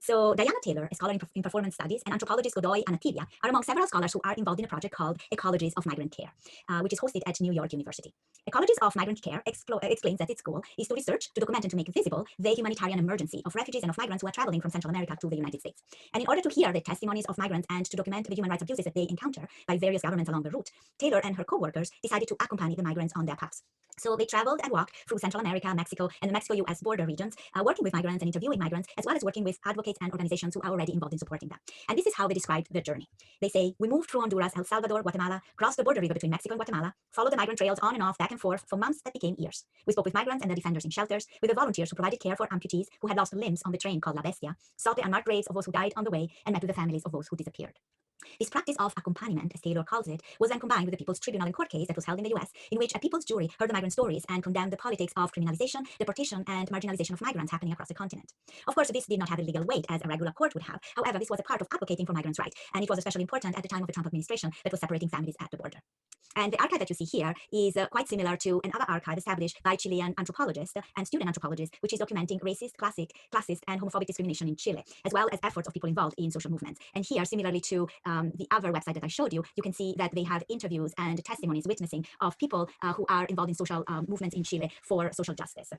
So Diana Taylor, a scholar in performance studies, and anthropologist Godoy Anatibia are among several scholars who are involved in a project called Ecologies of Migrant Care, which is hosted at New York University. Ecologies of Migrant Care explains that its goal is to research, to document, and to make visible the humanitarian emergency of refugees and of migrants who are traveling from Central America to the United States. And in order to hear the testimonies of migrants and to document the human rights abuses that they encounter by various governments along the route, Taylor and her co-workers decided to accompany the migrants on their paths. So they traveled and walked through Central America, Mexico, and the Mexico-US border regions, working with migrants and interviewing migrants, as well as working with advocates and organizations who are already involved in supporting them. And this is how they described their journey. They say, we moved through Honduras, El Salvador, Guatemala, crossed the border river between Mexico and Guatemala, followed the migrant trails on and off, back and forth for months that became years. We spoke with migrants and their defenders in shelters, with the volunteers who provided care for amputees who had lost limbs on the train called La Bestia, sought the unmarked graves of those who died on the way, and met with the families of those who disappeared. This practice of accompaniment, as Taylor calls it, was then combined with the People's Tribunal in court case that was held in the US, in which a people's jury heard the migrant stories and condemned the politics of criminalization, deportation, and marginalization of migrants happening across the continent. Of course, this did not have the legal weight as a regular court would have. However, this was a part of advocating for migrants' rights, and it was especially important at the time of the Trump administration that was separating families at the border. And the archive that you see here is quite similar to another archive established by Chilean anthropologists and student anthropologists, which is documenting racist, classist, and homophobic discrimination in Chile, as well as efforts of people involved in social movements. And here, similarly to the other website that I showed you, you can see that they have interviews and testimonies witnessing of people who are involved in social movements in Chile for social justice.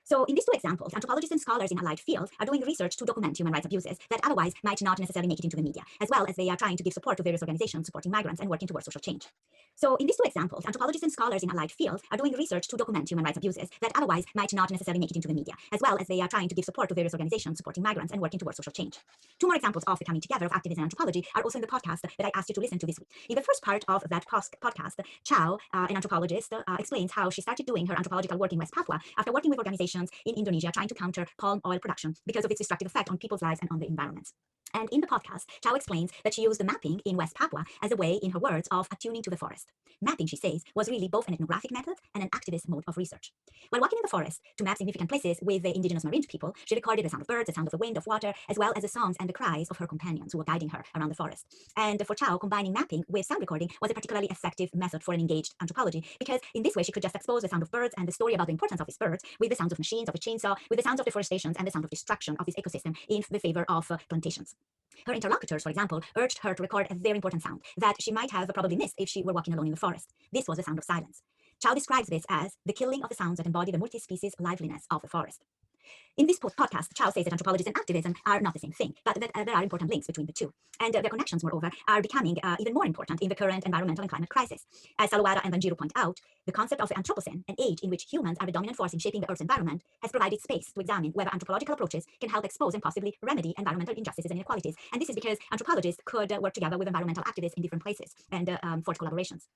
So in these two examples, anthropologists and scholars in allied fields are doing research to document human rights abuses that otherwise might not necessarily make it into the media, as well as they are trying to give support to various organizations supporting migrants and working towards social change. So in these two examples, anthropologists and scholars in allied fields are doing research to document human rights abuses that otherwise might not necessarily make it into the media, as well as they are trying to give support to various organizations supporting migrants and working towards social change. Two more examples of the coming together of activism and anthropology are also in the podcast that I asked you to listen to this week. In the first part of that podcast, Chow, an anthropologist, explains how she started doing her anthropological work in West Papua after working with organizations in Indonesia trying to counter palm oil production because of its destructive effect on people's lives and on the environment. And in the podcast, Chow explains that she used the mapping in West Papua as a way, in her words, of attuning to the forest. Mapping, she says, was really both an ethnographic method and an activist mode of research. While walking in the forest to map significant places with the indigenous Marin people, she recorded the sound of birds, the sound of the wind, of water, as well as the songs and the cries of her companions who were guiding her around the forest. And for Chow, combining mapping with sound recording was a particularly effective method for an engaged anthropology, because in this way she could just expose the sound of birds and the story about the importance of these birds with the sounds of machines, of a chainsaw, with the sounds of deforestation and the sound of destruction of this ecosystem in the favor of plantations. Her interlocutors, for example, urged her to record a very important sound that she might have probably missed if she were walking alone in the forest. This was the sound of silence. Chow describes this as the killing of the sounds that embody the multi-species liveliness of the forest. In this podcast, Chow says that anthropology and activism are not the same thing, but that there are important links between the two. And their connections, moreover, are becoming even more important in the current environmental and climate crisis. As Salawara and Banjiru point out, the concept of the Anthropocene, an age in which humans are the dominant force in shaping the Earth's environment, has provided space to examine whether anthropological approaches can help expose and possibly remedy environmental injustices and inequalities. And this is because anthropologists could work together with environmental activists in different places and forge collaborations.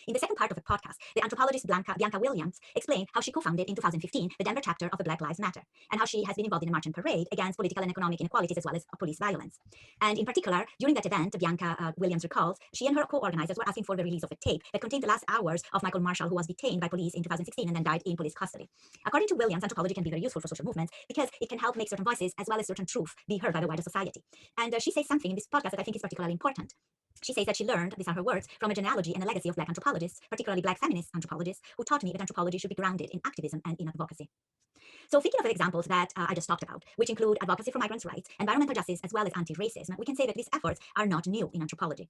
In the second part of the podcast, the anthropologist Bianca Williams explained how she co-founded in 2015 the Denver chapter of the Black Lives Matter, and how she has been involved in a march and parade against political and economic inequalities as well as police violence. And in particular, during that event, Bianca Williams recalls, she and her co-organizers were asking for the release of a tape that contained the last hours of Michael Marshall, who was detained by police in 2016 and then died in police custody. According to Williams, anthropology can be very useful for social movements because it can help make certain voices as well as certain truth be heard by the wider society. And she says something in this podcast that I think is particularly important. She says that she learned, these are her words, from a genealogy and a legacy of Black anthropologists, particularly Black feminist anthropologists, who taught me that anthropology should be grounded in activism and in advocacy. So thinking of the examples that I just talked about, which include advocacy for migrants' rights, environmental justice, as well as anti-racism, we can say that these efforts are not new in anthropology.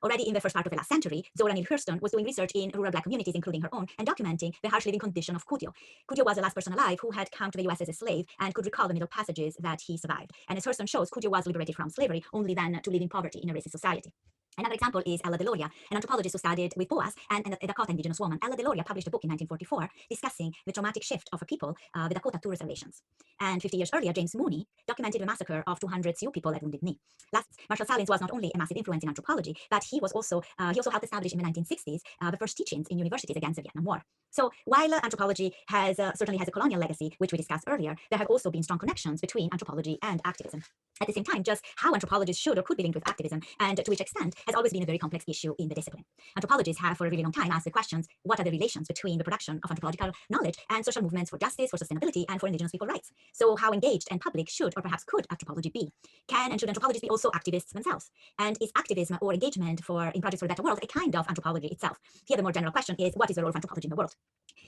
Already in the first part of the last century, Zora Neale Hurston was doing research in rural Black communities, including her own, and documenting the harsh living condition of Cudjo. Cudjo was the last person alive who had come to the US as a slave and could recall the Middle Passages that he survived. And as Hurston shows, Cudjo was liberated from slavery only then to live in poverty in a racist society. Another example is Ella Deloria, an anthropologist who studied with Boas and a Dakota indigenous woman. Ella Deloria published a book in 1944 discussing the traumatic shift of her people, the Dakota to reservations. And 50 years earlier, James Mooney documented the massacre of 200 Sioux people at Wounded Knee. Last, Marshall Salins was not only a massive influence in anthropology, but he also helped establish in the 1960s the first teachings in universities against the Vietnam War. So while anthropology certainly has a colonial legacy, which we discussed earlier, there have also been strong connections between anthropology and activism. At the same time, just how anthropologists should or could be linked with activism and to which extent has always been a very complex issue in the discipline. Anthropologists have for a really long time asked the questions, what are the relations between the production of anthropological knowledge and social movements for justice, for sustainability, and for indigenous people rights? So how engaged and public should or perhaps could anthropology be? Can and should anthropologists be also activists themselves? And is activism or engagement in projects for a better world a kind of anthropology itself? Here the more general question is, what is the role of anthropology in the world?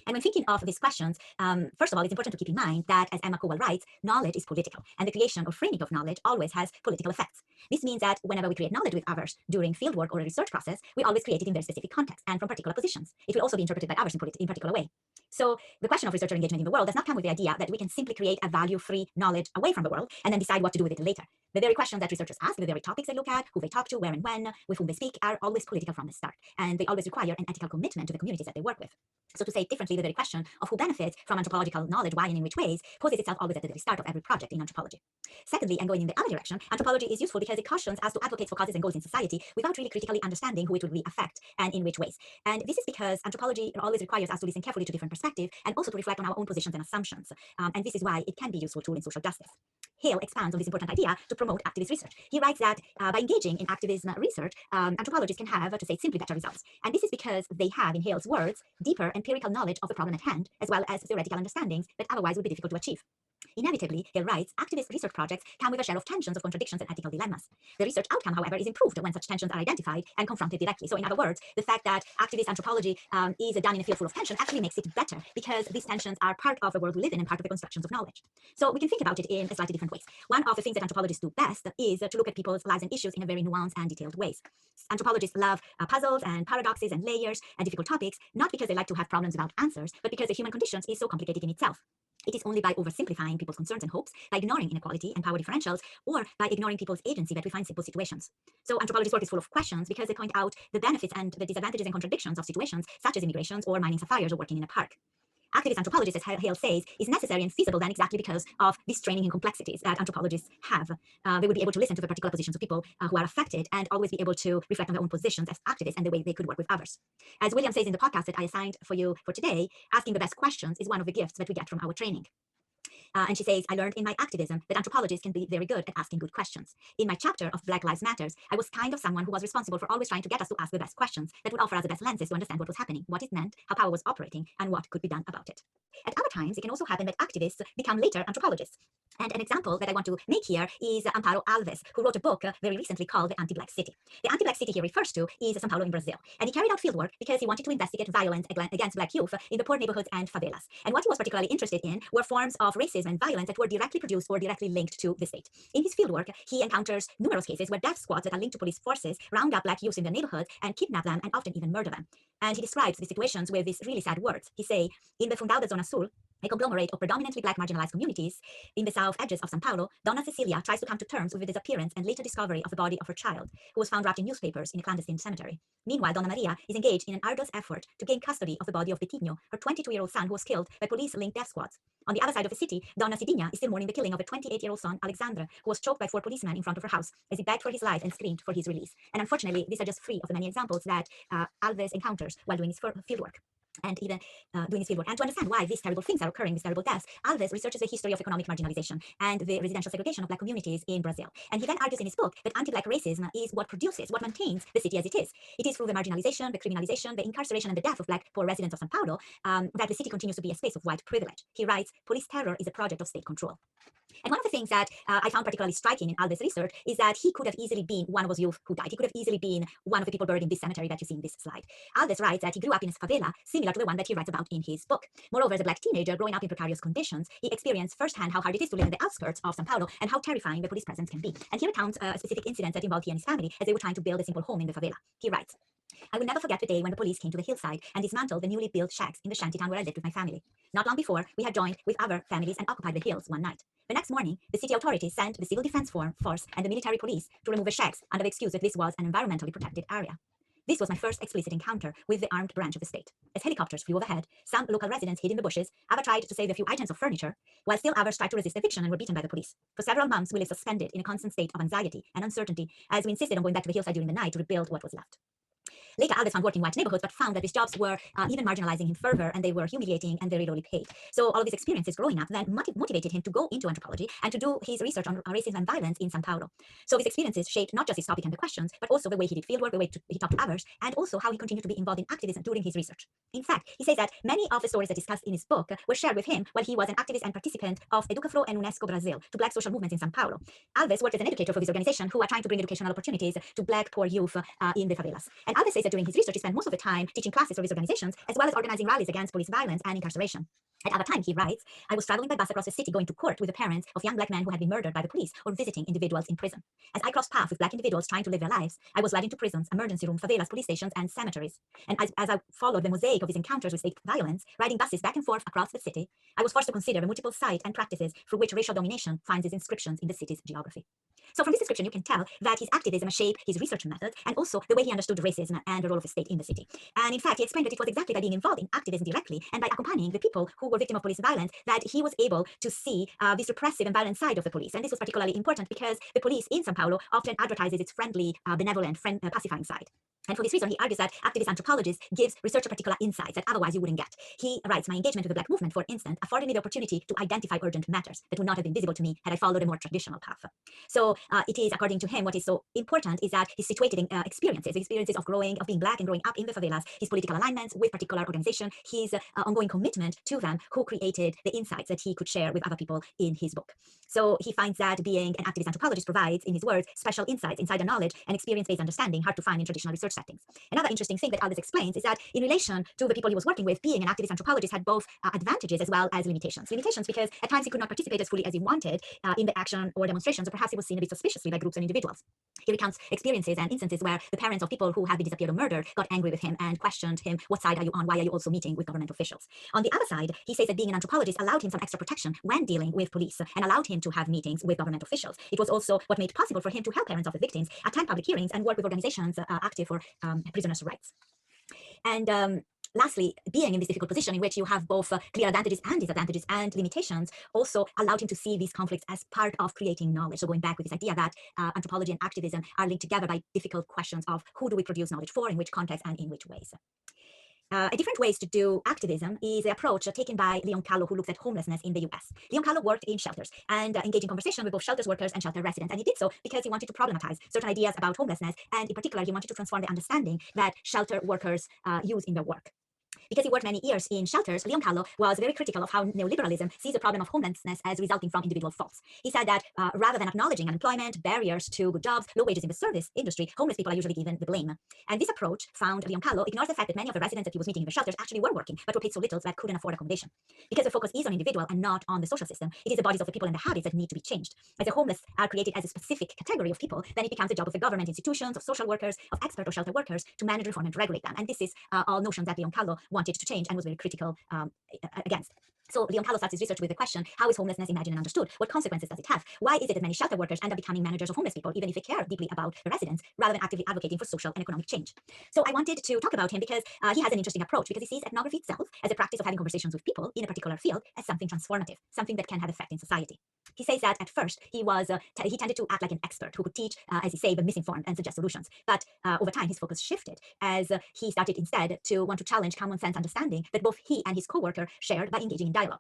And when thinking of these questions, first of all, it's important to keep in mind that, as Emma Cowell writes, knowledge is political, and the creation or framing of knowledge always has political effects. This means that whenever we create knowledge with others during fieldwork or a research process, we always create it in very specific contexts and from particular positions. It will also be interpreted by others in particular way. So the question of researcher engagement in the world does not come with the idea that we can simply create a value-free knowledge away from the world and then decide what to do with it later. The very questions that researchers ask, the very topics they look at, who they talk to, where and when, with whom they speak, are always political from the start, and they always require an ethical commitment to the communities that they work with. So to say it differently, the very question of who benefits from anthropological knowledge, why and in which ways, poses itself always at the very start of every project in anthropology. Secondly, and going in the other direction, anthropology is useful because it cautions us to advocate for causes and goals in society without really critically understanding who it will really affect and in which ways. And this is because anthropology always requires us to listen carefully to different perspectives and also to reflect on our own positions and assumptions. And this is why it can be a useful tool in social justice. Hale expands on this important idea to promote activist research. He writes that by engaging in activism research, anthropologists can have, to say simply, better results. And this is because they have, in Hale's words, deeper empirical knowledge of the problem at hand, as well as theoretical understandings that otherwise would be difficult to achieve. Inevitably, Hale writes, activist research projects come with a share of tensions, of contradictions, and ethical dilemmas. The research outcome, however, is improved when such tensions are identified and confronted directly. So in other words, the fact that activist anthropology is done in a field full of tension actually makes it better because these tensions are part of the world we live in and part of the constructions of knowledge. So we can think about it in a slightly different ways. One of the things that anthropologists do best is to look at people's lives and issues in a very nuanced and detailed ways. Anthropologists love puzzles and paradoxes and layers and difficult topics, not because they like to have problems without answers, but because the human condition is so complicated in itself. It is only by oversimplifying people's concerns and hopes, by ignoring inequality and power differentials, or by ignoring people's agency that we find simple situations. So anthropology's work is full of questions because they point out the benefits and the disadvantages and contradictions of situations such as immigrations or mining sapphires or working in a park. Activist anthropologist, as Hale says, is necessary and feasible then exactly because of this training in complexities that anthropologists have. They would be able to listen to the particular positions of people who are affected and always be able to reflect on their own positions as activists and the way they could work with others. As William says in the podcast that I assigned for you for today, asking the best questions is one of the gifts that we get from our training. And she says, I learned in my activism that anthropologists can be very good at asking good questions. In my chapter of Black Lives Matters, I was kind of someone who was responsible for always trying to get us to ask the best questions that would offer us the best lenses to understand what was happening, what it meant, how power was operating, and what could be done about it. At other times, it can also happen that activists become later anthropologists. And an example that I want to make here is Amparo Alves, who wrote a book very recently called The Anti-Black City. The anti-Black city he refers to is São Paulo in Brazil. And he carried out fieldwork because he wanted to investigate violence against Black youth in the poor neighborhoods and favelas. And what he was particularly interested in were forms of racism and violence that were directly produced or directly linked to the state. In his fieldwork, he encounters numerous cases where death squads that are linked to police forces round up Black youth in their neighborhoods and kidnap them and often even murder them. And he describes the situations with these really sad words. He say, in the Fundão da Zona Sul, a conglomerate of predominantly Black marginalized communities in the south edges of São Paulo, Dona Cecilia tries to come to terms with the disappearance and later discovery of the body of her child, who was found wrapped in newspapers in a clandestine cemetery. Meanwhile, Dona Maria is engaged in an arduous effort to gain custody of the body of Betinho, her 22-year-old son who was killed by police-linked death squads. On the other side of the city, Dona Cidinha is still mourning the killing of a 28-year-old son, Alexandre, who was choked by 4 policemen in front of her house as he begged for his life and screamed for his release. And unfortunately, these are just 3 of the many examples that Alves encounters while doing his fieldwork. And even doing his fieldwork. And to understand why these terrible things are occurring, these terrible deaths, Alves researches the history of economic marginalization and the residential segregation of Black communities in Brazil. And he then argues in his book that anti-Black racism is what produces, what maintains the city as it is. It is through the marginalization, the criminalization, the incarceration, and the death of Black poor residents of São Paulo that the city continues to be a space of white privilege. He writes, police terror is a project of state control. And one of the things that I found particularly striking in Alves' research is that he could have easily been one of those youth who died. He could have easily been one of the people buried in this cemetery that you see in this slide. Alves writes that he grew up in a favela similar to the one that he writes about in his book. Moreover, as a Black teenager growing up in precarious conditions, he experienced firsthand how hard it is to live in the outskirts of São Paulo and how terrifying the police presence can be. And he recounts a specific incident that involved he and his family as they were trying to build a simple home in the favela. He writes, I will never forget the day when the police came to the hillside and dismantled the newly built shacks in the shantytown where I lived with my family. Not long before, we had joined with other families and occupied the hills one night. The next morning, the city authorities sent the civil defense force and the military police to remove the shacks under the excuse that this was an environmentally protected area. This was my first explicit encounter with the armed branch of the state. As helicopters flew overhead, some local residents hid in the bushes, others tried to save a few items of furniture, while still others tried to resist eviction and were beaten by the police. For several months, we lived suspended in a constant state of anxiety and uncertainty as we insisted on going back to the hillside during the night to rebuild what was left. Later, Alves found work in white neighborhoods, but found that these jobs were even marginalizing him further, and they were humiliating and very lowly paid. So all of these experiences growing up then motivated him to go into anthropology and to do his research on racism and violence in Sao Paulo. So these experiences shaped not just his topic and the questions, but also the way he did fieldwork, the way he talked to others, and also how he continued to be involved in activism during his research. In fact, he says that many of the stories that discussed in his book were shared with him while he was an activist and participant of Educafro and UNESCO Brazil, two Black social movements in Sao Paulo. Alves worked as an educator for this organization who are trying to bring educational opportunities to Black poor youth in the favelas. And Alves says that during his research, he spent most of the time teaching classes for these organizations, as well as organizing rallies against police violence and incarceration. At other time, he writes, I was traveling by bus across the city going to court with the parents of young Black men who had been murdered by the police or visiting individuals in prison. As I crossed paths with Black individuals trying to live their lives, I was led into prisons, emergency rooms, favelas, police stations, and cemeteries. And as I followed the mosaic of his encounters with state violence, riding buses back and forth across the city, I was forced to consider the multiple sites and practices through which racial domination finds its inscriptions in the city's geography. So from this description, you can tell that his activism shaped his research methods and also the way he understood racism and the role of the state in the city. And in fact, he explained that it was exactly by being involved in activism directly and by accompanying the people who were victims of police violence that he was able to see this repressive and violent side of the police. And this was particularly important because the police in Sao Paulo often advertises its friendly, benevolent, pacifying side. And for this reason, he argues that activist anthropologist gives researcher particular insights that otherwise you wouldn't get. He writes, my engagement with the Black movement, for instance, afforded me the opportunity to identify urgent matters that would not have been visible to me had I followed a more traditional path. So it is, according to him, what is so important is that he's situated in experiences of growing, of being Black and growing up in the favelas, his political alignments with particular organization, his ongoing commitment to them who created the insights that he could share with other people in his book. So he finds that being an activist anthropologist provides, in his words, special insights, insider knowledge, and experience-based understanding hard to find in traditional research settings. Another interesting thing that Alves explains is that in relation to the people he was working with, being an activist anthropologist had both advantages as well as limitations. Limitations because at times he could not participate as fully as he wanted in the action or demonstrations, or perhaps he was seen a bit suspiciously by groups and individuals. He recounts experiences and instances where the parents of people who have been disappeared or murdered got angry with him and questioned him, what side are you on? Why are you also meeting with government officials? On the other side, he says that being an anthropologist allowed him some extra protection when dealing with police and allowed him to have meetings with government officials. It was also what made possible for him to help parents of the victims attend public hearings and work with organizations active for prisoners' rights. And lastly, being in this difficult position in which you have both clear advantages and disadvantages and limitations also allowed him to see these conflicts as part of creating knowledge. So going back with this idea that anthropology and activism are linked together by difficult questions of who do we produce knowledge for, in which context, and in which ways. A different ways to do activism is the approach taken by Leon Callow, who looks at homelessness in the US. Leon Callow worked in shelters and engaged in conversation with both shelters workers and shelter residents. And he did so because he wanted to problematize certain ideas about homelessness. And in particular, he wanted to transform the understanding that shelter workers use in their work. Because he worked many years in shelters, Leon Callow was very critical of how neoliberalism sees the problem of homelessness as resulting from individual faults. He said that rather than acknowledging unemployment, barriers to good jobs, low wages in the service industry, homeless people are usually given the blame. And this approach, found Leon Callow, ignores the fact that many of the residents that he was meeting in the shelters actually were working, but were paid so little that couldn't afford accommodation. Because the focus is on individual and not on the social system, it is the bodies of the people and the habits that need to be changed. As the homeless are created as a specific category of people, then it becomes the job of the government institutions, of social workers, of expert or shelter workers to manage, reform, and regulate them. And this is all notions that Leon Callow wanted to change and was very critical against. So Leon Callow starts his research with the question, how is homelessness imagined and understood? What consequences does it have? Why is it that many shelter workers end up becoming managers of homeless people, even if they care deeply about the residents, rather than actively advocating for social and economic change? So I wanted to talk about him because he has an interesting approach, because he sees ethnography itself as a practice of having conversations with people in a particular field as something transformative, something that can have effect in society. He says that at first he tended to act like an expert who could teach, as he say, the misinformed and suggest solutions. But over time, his focus shifted as he started instead to want to challenge common sense understanding that both he and his co-worker shared by engaging in dialogue.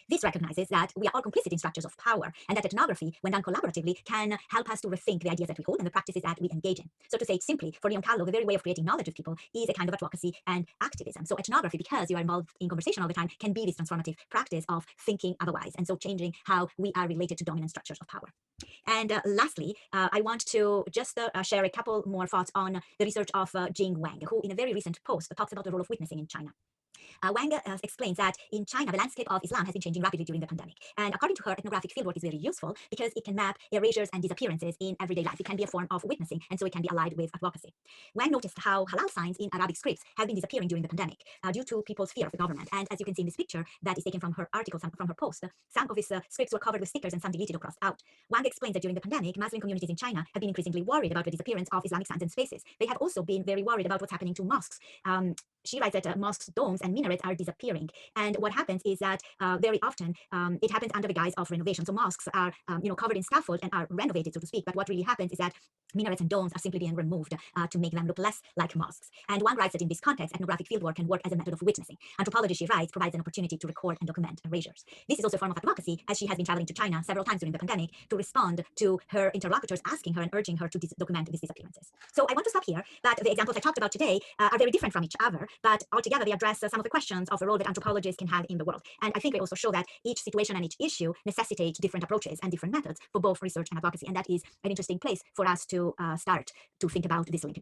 This recognizes that we are all complicit in structures of power, and that ethnography, when done collaboratively, can help us to rethink the ideas that we hold and the practices that we engage in. So to say it simply, for Leon Callow, the very way of creating knowledge with people is a kind of advocacy and activism. So ethnography, because you are involved in conversation all the time, can be this transformative practice of thinking otherwise, and so changing how we are related to dominant structures of power. And lastly, I want to just share a couple more thoughts on the research of Jing Wang, who in a very recent post talks about the role of witnessing in China. Wang explains that in China, the landscape of Islam has been changing rapidly during the pandemic. And according to her, ethnographic fieldwork is very useful because it can map erasures and disappearances in everyday life. It can be a form of witnessing, and so it can be allied with advocacy. Wang noticed how halal signs in Arabic scripts have been disappearing during the pandemic due to people's fear of the government. And as you can see in this picture that is taken from her article, from her post, some of these scripts were covered with stickers and some deleted or crossed out. Wang explains that during the pandemic, Muslim communities in China have been increasingly worried about the disappearance of Islamic signs and spaces. They have also been very worried about what's happening to mosques. she writes that mosques, domes, and minarets are disappearing. And what happens is that very often it happens under the guise of renovation. So mosques are covered in scaffold and are renovated, so to speak. But what really happens is that minarets and domes are simply being removed to make them look less like mosques. And one writes that in this context, ethnographic fieldwork can work as a method of witnessing. Anthropology, she writes, provides an opportunity to record and document erasures. This is also a form of advocacy, as she has been traveling to China several times during the pandemic to respond to her interlocutors asking her and urging her to document these disappearances. So I want to stop here, that the examples I talked about today are very different from each other, but altogether they address some of the questions of the role that anthropologists can have in the world. And I think they also show that each situation and each issue necessitates different approaches and different methods for both research and advocacy. And that is an interesting place for us to start to think about these linkages.